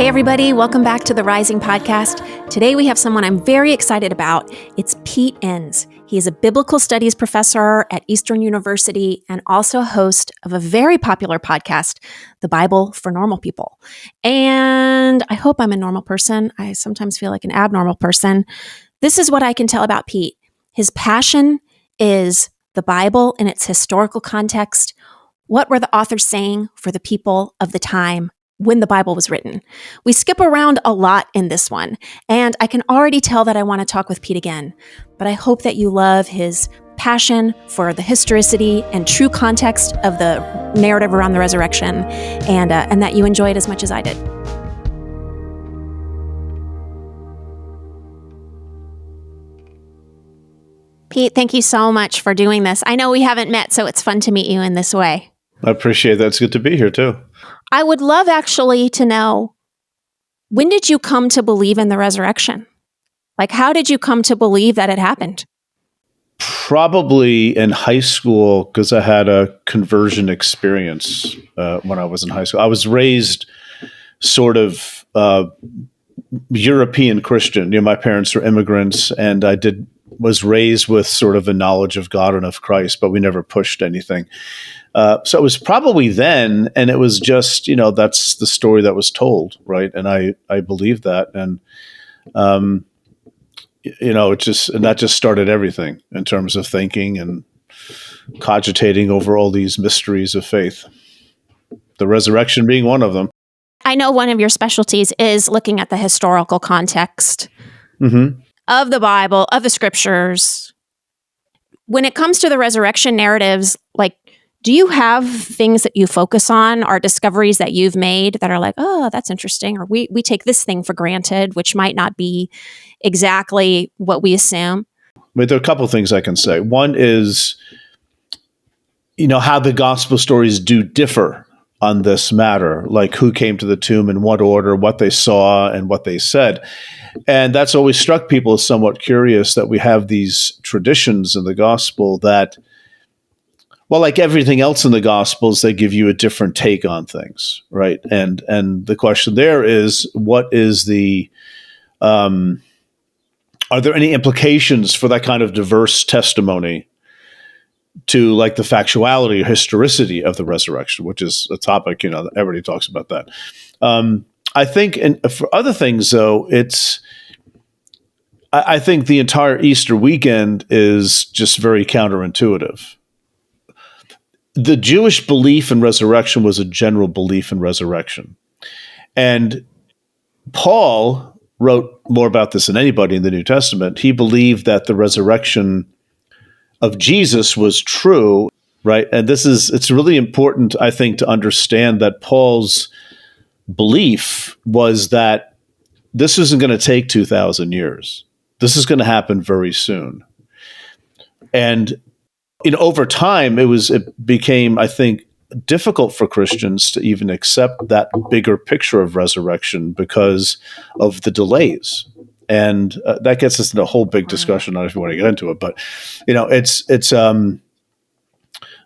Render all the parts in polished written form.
everybody. Welcome back to the Rising Podcast. Today we have someone I'm very excited about. It's Pete Enns. He is a biblical studies professor at Eastern University and also a host of a very popular podcast, The Bible for Normal People. And I hope I'm a normal person. I sometimes feel like an abnormal person. This is what I can tell about Pete. His passion is the Bible in its historical context. What were the authors saying for the people of the time when the Bible was written? We skip around a lot in this one, and I can already tell that I want to talk with Pete again, but I hope that you love his passion for the historicity and true context of the narrative around the resurrection, and that you enjoy it as much as I did. Pete, thank you so much for doing this. I know we haven't met, so it's fun to meet you in this way. I appreciate that. It's good to be here, too. I would love actually to know, when did you come to believe in the resurrection? Like, how did you come to believe that it happened? Probably in high school, because I had a conversion experience when I was in high school. I was raised sort of European Christian. My parents were immigrants, and I was raised with sort of a knowledge of God and of Christ, but we never pushed anything. So it was probably then, and it was just, that's the story that was told, right? And I believed that, and that just started everything in terms of thinking and cogitating over all these mysteries of faith. The resurrection being one of them. I know one of your specialties is looking at the historical context of the Bible, of the scriptures. When it comes to the resurrection narratives, do you have things that you focus on, or discoveries that you've made that are like, oh, that's interesting, or we take this thing for granted, which might not be exactly what we assume? But there are a couple of things I can say. One is, how the gospel stories do differ on this matter, like who came to the tomb in what order, what they saw, and what they said. And that's always struck people as somewhat curious that we have these traditions in the gospel that, well, like everything else in the Gospels, they give you a different take on things, right? And the question there is, what is are there any implications for that kind of diverse testimony to like the factuality or historicity of the resurrection, which is a topic, everybody talks about that. I think, and for other things, though, I think the entire Easter weekend is just very counterintuitive. The Jewish belief in resurrection was a general belief in resurrection. And Paul wrote more about this than anybody in the New Testament. He believed that the resurrection of Jesus was true, right? And it's really important, I think, to understand that Paul's belief was that this isn't going to take 2,000 years. This is going to happen very soon. And over time, it became, I think, difficult for Christians to even accept that bigger picture of resurrection because of the delays. And that gets us into a whole big discussion. I don't know if you want to get into it, but it's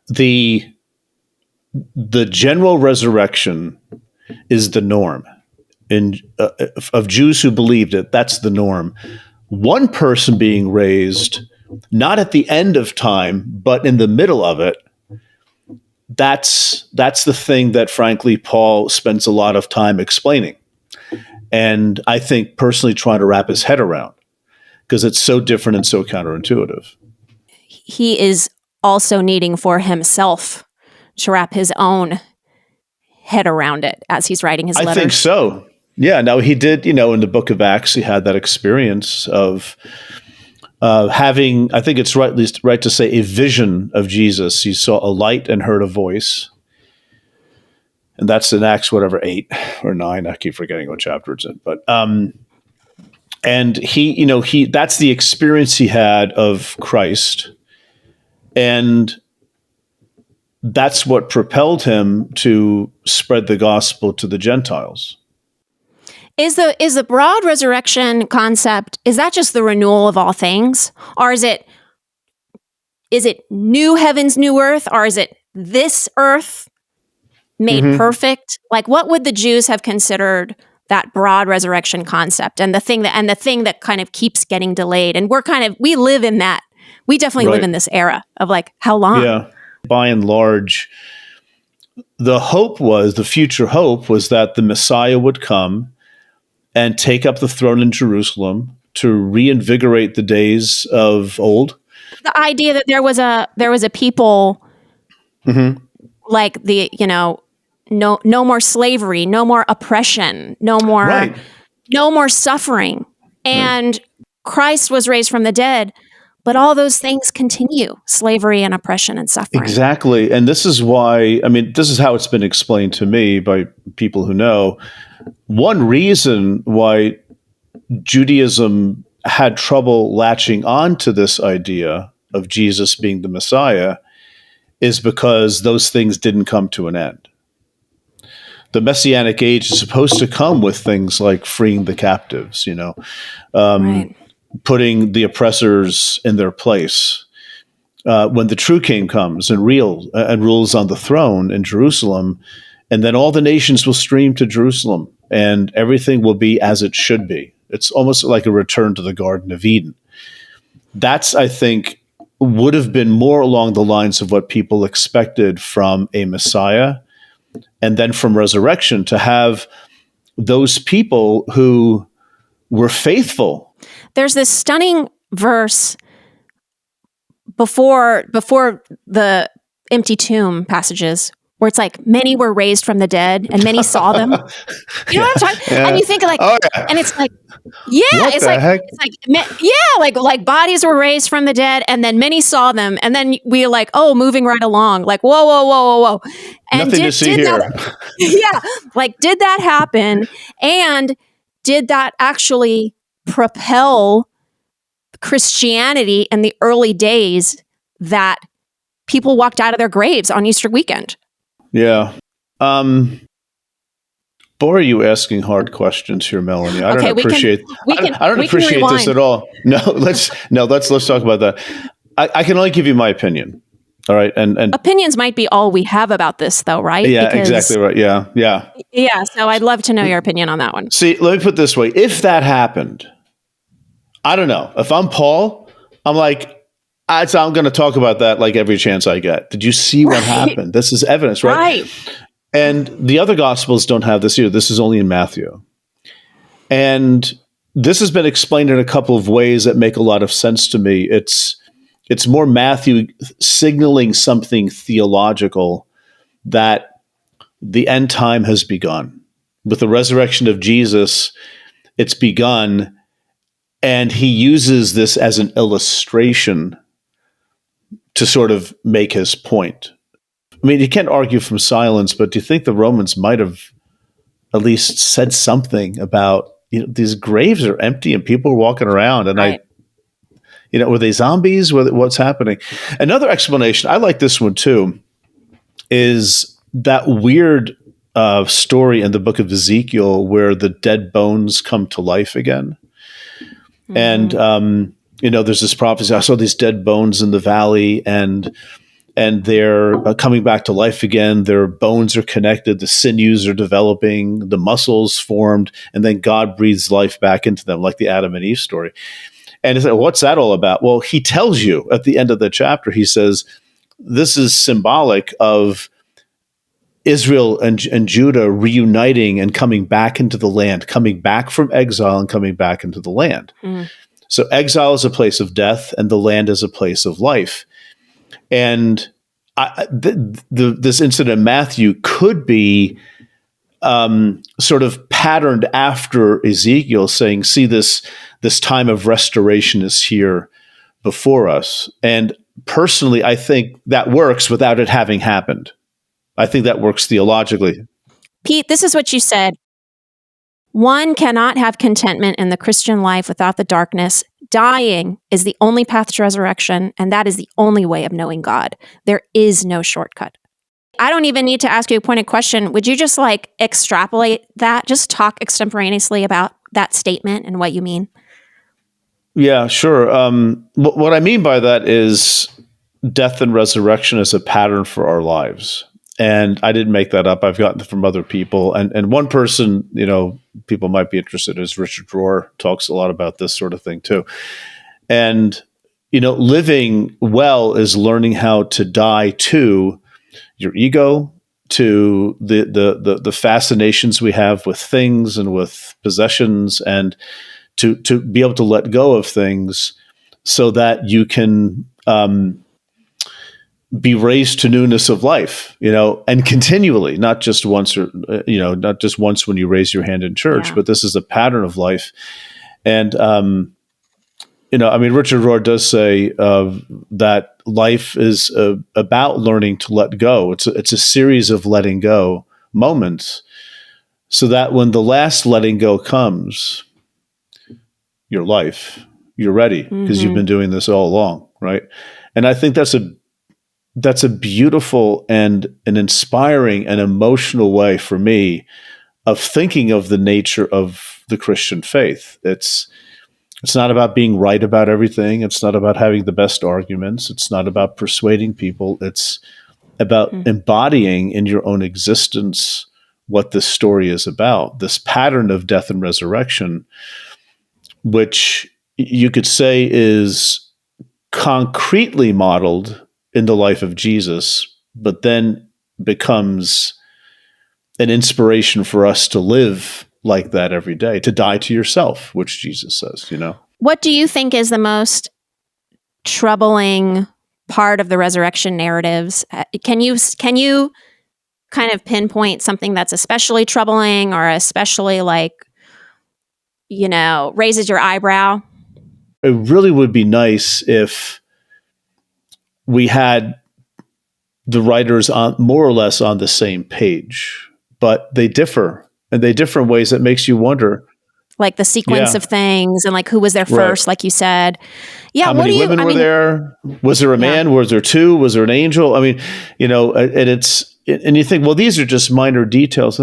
the general resurrection is the norm of Jews who believed it. That's the norm. One person being raised, not at the end of time, but in the middle of it, that's the thing that, frankly, Paul spends a lot of time explaining. And I think personally trying to wrap his head around, because it's so different and so counterintuitive. He is also needing for himself to wrap his own head around it as he's writing his letters. I think so. Yeah. Now, he did, in the book of Acts, he had that experience of having, I think it's right to say, a vision of Jesus. He saw a light and heard a voice. And that's in Acts, 8 or 9. I keep forgetting what chapter it's in. But and he that's the experience he had of Christ. And that's what propelled him to spread the gospel to the Gentiles. Is the broad resurrection concept, is that just the renewal of all things? Or is it new heavens, new earth? Or is it this earth made perfect? Like, what would the Jews have considered that broad resurrection concept and the thing that kind of keeps getting delayed. And we live in that. We definitely live in this era of like, how long? Yeah. By and large, the future hope was that the Messiah would come and take up the throne in Jerusalem to reinvigorate the days of old. The idea that there was a people like no more slavery, no more oppression, no more suffering. And Christ was raised from the dead, but all those things continue, slavery and oppression and suffering. Exactly. And this is why, this is how it's been explained to me by people who know. One reason why Judaism had trouble latching on to this idea of Jesus being the Messiah is because those things didn't come to an end. The Messianic age is supposed to come with things like freeing the captives, putting the oppressors in their place. When the true king comes and rules on the throne in Jerusalem, and then all the nations will stream to Jerusalem, and everything will be as it should be. It's almost like a return to the Garden of Eden. That's, I think, would have been more along the lines of what people expected from a Messiah, and then from resurrection, to have those people who were faithful. There's this stunning verse before the empty tomb passages where it's like, many were raised from the dead and many saw them. You know what I'm talking? Yeah. And you think like, and it's like, like bodies were raised from the dead and then many saw them. And then we like, moving right along, like, whoa. And nothing to see here. Did that happen? And did that actually propel Christianity in the early days that people walked out of their graves on Easter weekend? Yeah. Boy, are you asking hard questions here, Melanie. I don't appreciate this at all. Let's talk about that. I can only give you my opinion. All right. And opinions might be all we have about this though, right? Yeah, exactly right. Yeah. Yeah. So I'd love to know your opinion on that one. See, let me put it this way. If that happened, I don't know. If I'm Paul, I'm like, I'm going to talk about that like every chance I get. Did you see what happened? This is evidence, right? Right. And the other Gospels don't have this either. This is only in Matthew. And this has been explained in a couple of ways that make a lot of sense to me. It's more Matthew signaling something theological that the end time has begun. With the resurrection of Jesus, it's begun, and he uses this as an illustration to sort of make his point. I mean, you can't argue from silence, but do you think the Romans might have at least said something about, these graves are empty and people are walking around, and right. Were they zombies? What's happening? Another explanation, I like this one too, is that weird story in the book of Ezekiel where the dead bones come to life again. Mm-hmm. And, there's this prophecy. I saw these dead bones in the valley, and they're coming back to life again. Their bones are connected. The sinews are developing. The muscles formed. And then God breathes life back into them, like the Adam and Eve story. And it's like, what's that all about? Well, he tells you at the end of the chapter, he says, this is symbolic of Israel and Judah reuniting and coming back into the land, coming back from exile and coming back into the land. Mm. So exile is a place of death, and the land is a place of life. And this incident in Matthew could be sort of patterned after Ezekiel, saying, see, this time of restoration is here before us. And personally, I think that works without it having happened. I think that works theologically. Pete, this is what you said. One cannot have contentment in the Christian life without the darkness. Dying is the only path to resurrection, and that is the only way of knowing God. There is no shortcut. I don't even need to ask you a pointed question. Would you just extrapolate that? Just talk extemporaneously about that statement and what you mean? Yeah, sure. What I mean by that is death and resurrection is a pattern for our lives. And I didn't make that up. I've gotten it from other people. And one person, people might be interested is Richard Rohr, talks a lot about this sort of thing too. And, living well is learning how to die to your ego, to the fascinations we have with things and with possessions, and to be able to let go of things so that you can be raised to newness of life, and continually, not just once not just once when you raise your hand in church, but this is a pattern of life. And, Richard Rohr does say that life is about learning to let go. It's a series of letting go moments, so that when the last letting go comes, your life, you're ready because you've been doing this all along, right? And I think that's a beautiful and an inspiring and emotional way for me of thinking of the nature of the Christian faith. It's not about being right about everything. It's not about having the best arguments. It's not about persuading people. It's about embodying in your own existence what this story is about, this pattern of death and resurrection, which you could say is concretely modeled in the life of Jesus, but then becomes an inspiration for us to live like that every day, to die to yourself, which Jesus says, What do you think is the most troubling part of the resurrection narratives? Can you kind of pinpoint something that's especially troubling or especially raises your eyebrow? It really would be nice if we had the writers on more or less on the same page, but they differ, and they differ in ways that makes you wonder. Like the sequence of things and who was there first, like you said. Yeah. How many women were there? Was there a man? Was there two? Was there an angel? And you think, well, these are just minor details.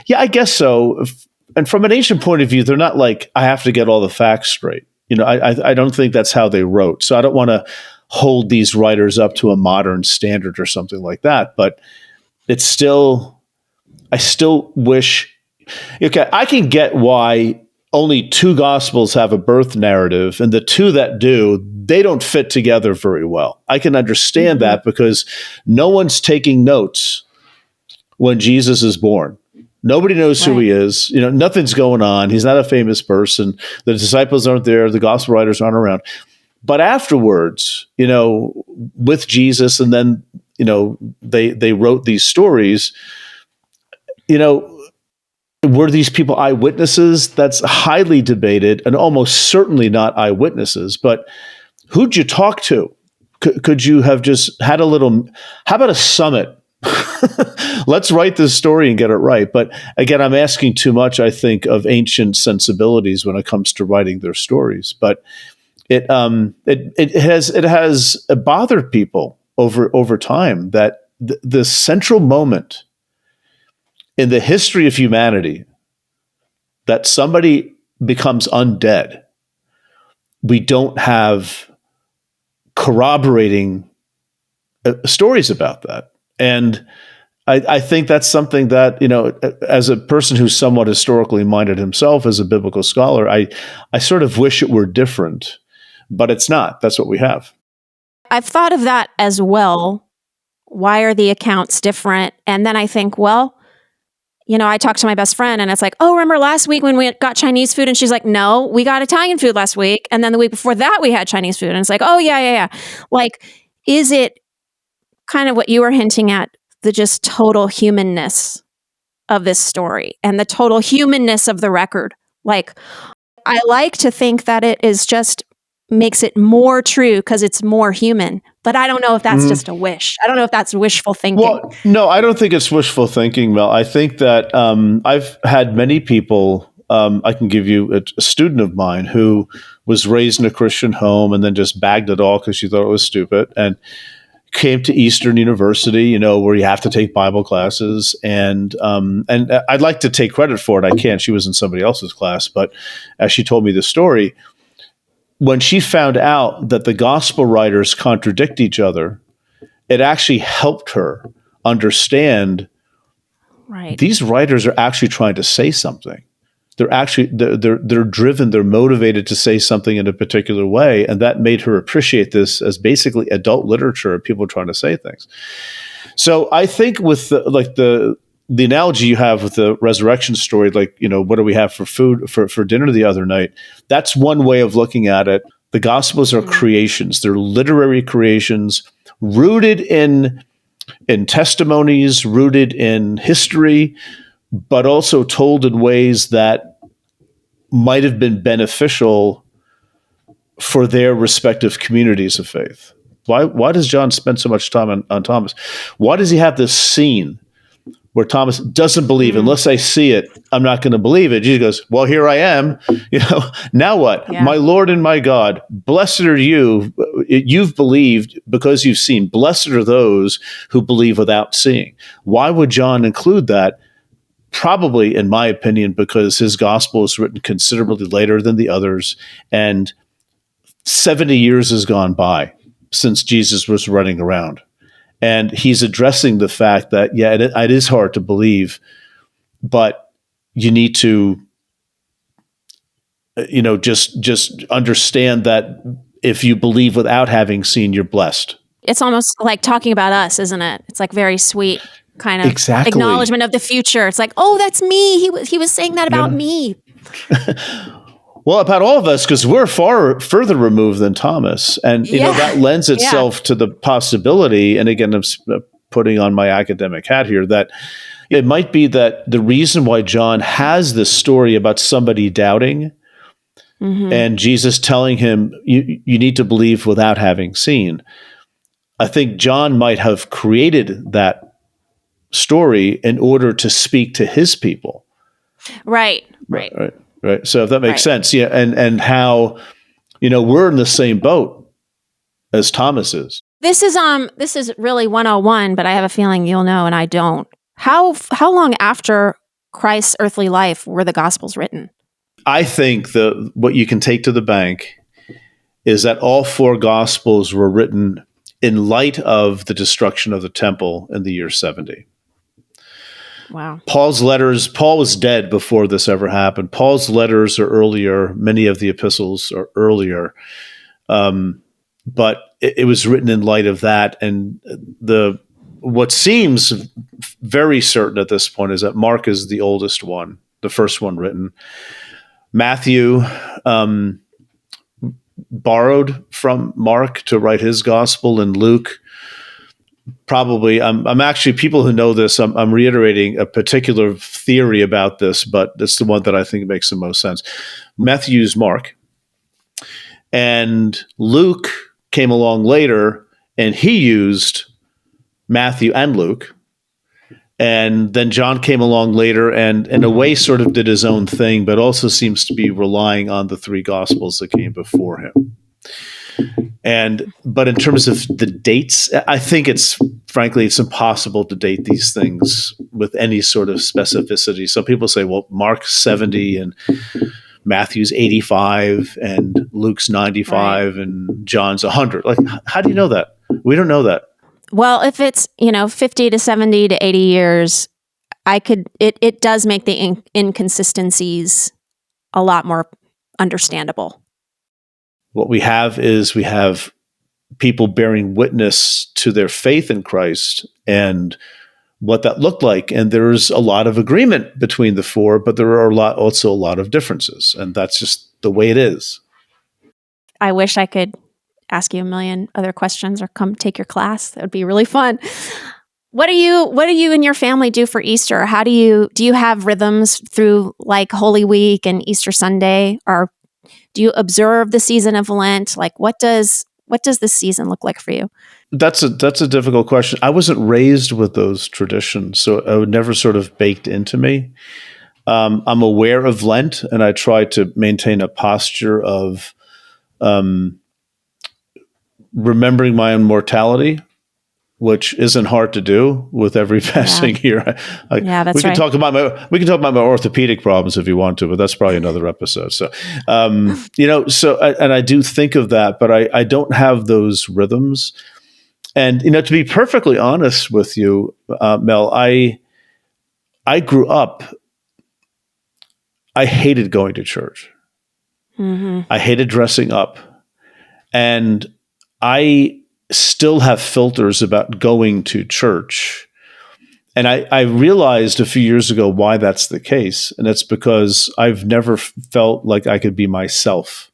Yeah, I guess so. And from an ancient point of view, they're not like, I have to get all the facts straight. I don't think that's how they wrote. So I don't want to hold these writers up to a modern standard or something like that. But I still wish, I can get why only two gospels have a birth narrative, and the two that do, they don't fit together very well. I can understand that because no one's taking notes when Jesus is born. Nobody knows who he is. Nothing's going on. He's not a famous person. The disciples aren't there. The gospel writers aren't around. But afterwards, with Jesus, and then, they wrote these stories, were these people eyewitnesses? That's highly debated, and almost certainly not eyewitnesses. But who'd you talk to? Could you have just had how about a summit? Let's write this story and get it right. But again, I'm asking too much, I think, of ancient sensibilities when it comes to writing their stories. But it has bothered people over time that the central moment in the history of humanity that somebody becomes undead, we don't have corroborating stories about that. And I think that's something that, as a person who's somewhat historically minded himself as a biblical scholar, I sort of wish it were different, but it's not. That's what we have. I've thought of that as well. Why are the accounts different? And then I think, well, I talked to my best friend and it's like, oh, remember last week when we got Chinese food? And she's like, no, we got Italian food last week. And then the week before that, we had Chinese food. And it's like, oh, yeah. Is it kind of what you were hinting at, the just total humanness of this story and the total humanness of the record? I like to think that it is just makes it more true because it's more human. But I don't know if that's just a wish. I don't know if that's wishful thinking. Well, no, I don't think it's wishful thinking, Mel. I think that I've had many people, I can give you a student of mine who was raised in a Christian home and then just bagged it all because she thought it was stupid, and came to Eastern University, where you have to take Bible classes. And I'd like to take credit for it. I can't. She was in somebody else's class. But as she told me the story, when she found out that the gospel writers contradict each other, it actually helped her understand Right. these writers are actually trying to say something. They're driven, they're motivated to say something in a particular way, and that made her appreciate this as basically adult literature of people trying to say things. So I think with the analogy you have with the resurrection story, like, what do we have for food for dinner the other night? That's one way of looking at it. The Gospels are creations. They're literary creations rooted in testimonies, rooted in history, but also told in ways that might have been beneficial for their respective communities of faith. Why does John spend so much time on Thomas? Why does he have this scene where Thomas doesn't believe? Unless I see it, I'm not going to believe it. Jesus goes, well, here I am. Now what? Yeah. My Lord and my God, blessed are you. You've believed because you've seen. Blessed are those who believe without seeing. Why would John include that? Probably, in my opinion, because his gospel is written considerably later than the others, and 70 years has gone by since Jesus was running around. And he's addressing the fact that, it is hard to believe, but you need to, just understand that if you believe without having seen, you're blessed. It's almost like talking about us, isn't it? It's like very sweet kind of acknowledgement of the future. It's like, oh, that's me. He was saying that about me. Well, about all of us, because we're far further removed than Thomas. And, that lends itself to the possibility, and again, I'm putting on my academic hat here, that it might be that the reason why John has this story about somebody doubting and Jesus telling him, you need to believe without having seen. I think John might have created that story in order to speak to his people. Right. So if that makes sense, and how, we're in the same boat as Thomas is. This is really 101, but I have a feeling you'll know and I don't. How long after Christ's earthly life were the Gospels written? I think what you can take to the bank is that all 4 Gospels were written in light of the destruction of the temple in the year 70. Wow. Paul's letters, Paul was dead before this ever happened. Paul's letters are earlier. Many of the epistles are earlier. But it was written in light of that. And what seems very certain at this point is that Mark is the oldest one, the first one written. Matthew borrowed from Mark to write his gospel, and Luke probably, I'm actually, people who know this, I'm reiterating a particular theory about this, but it's the one that I think makes the most sense. Matthew's Mark, and Luke came along later, and he used Matthew and Luke. And then John came along later and in a way sort of did his own thing, but also seems to be relying on the 3 Gospels that came before him. But in terms of the dates, I think it's impossible to date these things with any sort of specificity. Some people say, well, Mark's 70 and Matthew's 85 and Luke's 95 and John's 100. Like, how do you know that? We don't know that. Well, if it's, 50 to 70 to 80 years, it does make the inconsistencies a lot more understandable. What we have people bearing witness to their faith in Christ and what that looked like. And there's a lot of agreement between the 4, but there are also a lot of differences. And that's just the way it is. I wish I could ask you a million other questions or come take your class. That would be really fun. What do you and your family do for Easter? How do you have rhythms through like Holy Week and Easter Sunday, or do you observe the season of Lent? Like what does this season look like for you? That's a difficult question. I wasn't raised with those traditions, so it would never sort of baked into me. I'm aware of Lent, and I try to maintain a posture of remembering my own mortality, which isn't hard to do with every passing year. That's we can right. talk about my orthopedic problems if you want to, but that's probably another episode. So, and I do think of that, but I don't have those rhythms. And, to be perfectly honest with you, Mel, I grew up, I hated going to church. Mm-hmm. I hated dressing up. And I still have filters about going to church. And I realized a few years ago why that's the case. And it's because I've never felt like I could be myself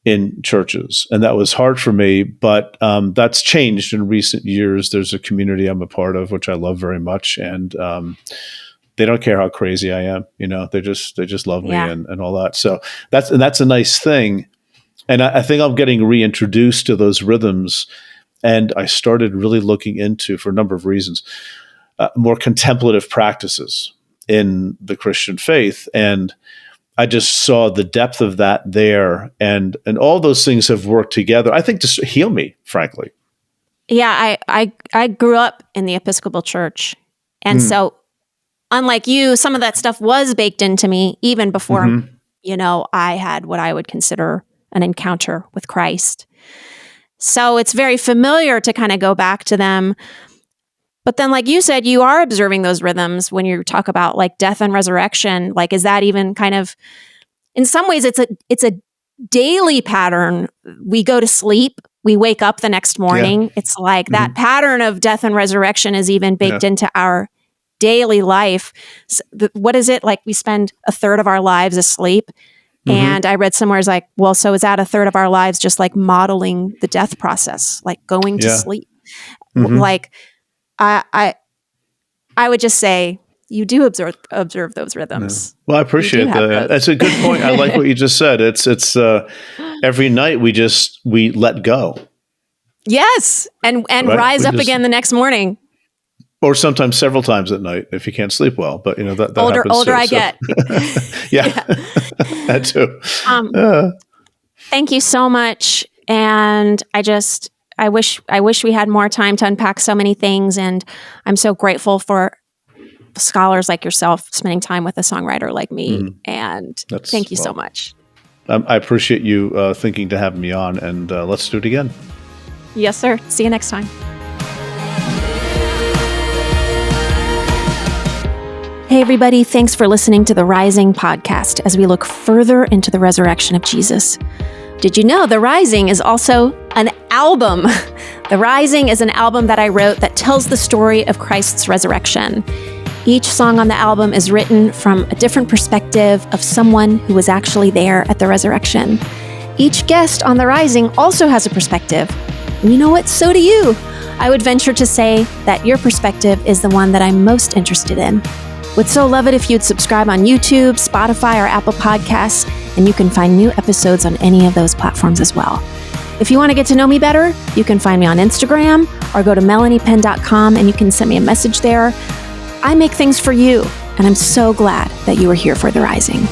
in churches. And that was hard for me, but that's changed in recent years. There's a community I'm a part of, which I love very much. And they don't care how crazy I am. They just love me and all that. So that's a nice thing. And I think I'm getting reintroduced to those rhythms. And I started really looking into, for a number of reasons, more contemplative practices in the Christian faith. And I just saw the depth of that there. And all those things have worked together, I think, to heal me, frankly. Yeah, I grew up in the Episcopal Church. And so, unlike you, some of that stuff was baked into me even before, I had what I would consider an encounter with Christ. So it's very familiar to kind of go back to them. But then, like you said, you are observing those rhythms when you talk about like death and resurrection. Like, is that even kind of, in some ways, it's a daily pattern. We go to sleep, we wake up the next morning. Yeah. It's like that pattern of death and resurrection is even baked into our daily life. So what is it? Like, we spend a third of our lives asleep. And I read somewhere is like, well, so is that a third of our lives just like modeling the death process, like going to sleep? Like, I would just say you do observe those rhythms. Well, I appreciate that. That's a good point. I like what you just said. It's every night we let go. Yes, and right? Rise up again the next morning. Or sometimes several times at night if you can't sleep well. But that older happens too, I get. Yeah. That too. Thank you so much. And I wish we had more time to unpack so many things. And I'm so grateful for scholars like yourself spending time with a songwriter like me. And thank you so much. I appreciate you thinking to have me on, and let's do it again. Yes, sir. See you next time. Hey, everybody. Thanks for listening to the Rising podcast as we look further into the resurrection of Jesus. Did you know The Rising is also an album? The Rising is an album that I wrote that tells the story of Christ's resurrection. Each song on the album is written from a different perspective of someone who was actually there at the resurrection. Each guest on The Rising also has a perspective. And you know what? So do you. I would venture to say that your perspective is the one that I'm most interested in. Would so love it if you'd subscribe on YouTube, Spotify, or Apple Podcasts, and you can find new episodes on any of those platforms as well. If you want to get to know me better, you can find me on Instagram or go to melaniepenn.com and you can send me a message there. I make things for you, and I'm so glad that you are here for The Rising.